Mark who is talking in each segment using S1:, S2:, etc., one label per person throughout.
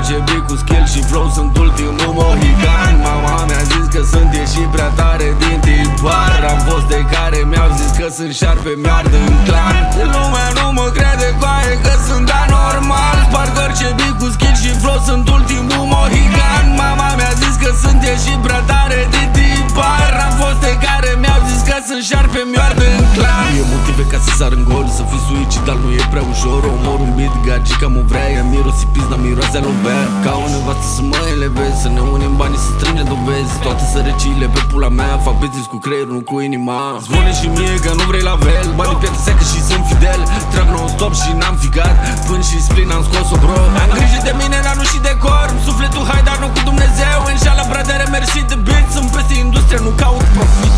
S1: orice beat cu skill și flow, sunt ultimul mohican. Mama mi-a zis că sunt ieși prea tare din tipar. Am fost de care mi-au zis că sunt șarpe, mi-ard în clan. Lumea nu mă crede, coaie, că sunt anormal. Sparg orice beat cu skill și flow, sunt ultimul mohican. Mama mi-a zis că sunt ieși prea tare din tipar. Am fost de care mi-au zis că sunt șarpe, mi-ard în clan. E motive ca să sar în gol, să fii suicidal nu e prea ușor. Omor un beat, gagica mă vrea, ea mirosi pizda, miroase alovea. Ca o nevastă să mă elevezi, să ne unim banii, să strângem dovezi. Toate sărăciile pe pula mea, fac business cu creierul, nu cu inima. Spune și mie că nu vrei la fel, banii piață seacă și sunt fidel. Trag non-stop și n-am figat, până și splin am scos-o bro. Am grijă de mine, dar nu și de corp. Sufletul hai, dar nu cu Dumnezeu. Inshallah, bradere, mersi de beat. Sunt peste industrie, nu caut profit.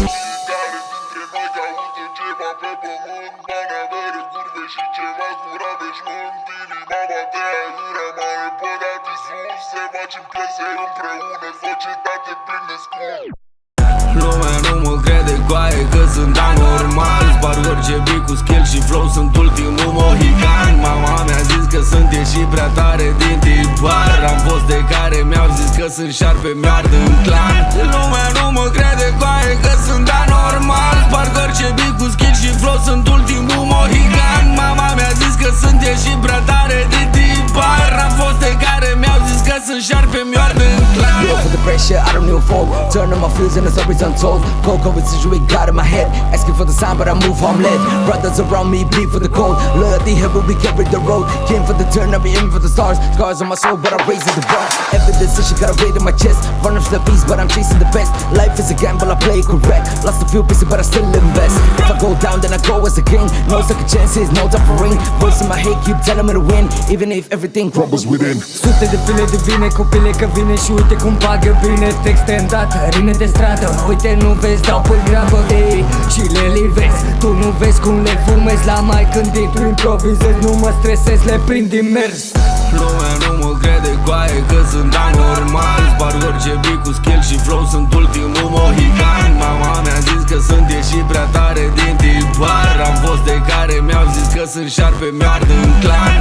S2: Pe pământ, bani, avere, curve și ceva cu raveșmânt. Inima bate aiurea, mai repădat Iisus. Se facem piese împreună, societate plin de scurt.
S1: Lumea nu mă crede, coaie, că sunt anormal. Sparg orice beat cu skill și flow, sunt ultimul mohican. Mama mi-a zis că sunt ieși prea tare din tipar. Am fost de care mi-au zis că sunt șarpe, mi-ard în clan. Lumea nu mă crede, coaie, că sunt anormal. Sparg orice beat cu skill și flow, sunt ultimul mohican. Mama mi-a zis că sunt ieși prea tare din tipar. Am fost de care mi-au zis că sunt șarpe, mi-ard în clan.
S3: Look for the pressure, I don't even fold. Turn on my feels and the stories untold. Cold conversation we got in my head. Asking for the sign but I move home led. Brothers around me bleed for the cold. Loyalty here but we carry the road. Came for the turn, I'll be aiming for the stars. Scars on my soul but I raise the bar. Every decision got a weight in my chest. Running for the beast but I'm chasing the best. Life is a gamble, I play it correct. Lost a few pieces but I still invest. If I go down then I go as a king. No second chances, no time for ring. Voice in my head keep telling me to win. Even if everything crumbles within.
S4: Sute de file divine, copile că vine și uite cum pagă bine. Texte îndată, rine de stradă. Uite nu vezi, dau pe grabă. Ei, și le livezi. Tu nu vezi cum le fumezi. La mai când intru improvizez. Nu mă stresez, le prind din mers.
S1: Lumea nu mă crede, coaie, că sunt anormal. Sparg orice beat cu skill și flow, sunt ultimul mohican. Mama mi-a zis că sunt ieși prea tare din tipar. Am fost de care mi-au zis că sunt șarpe, mi-ard în clan.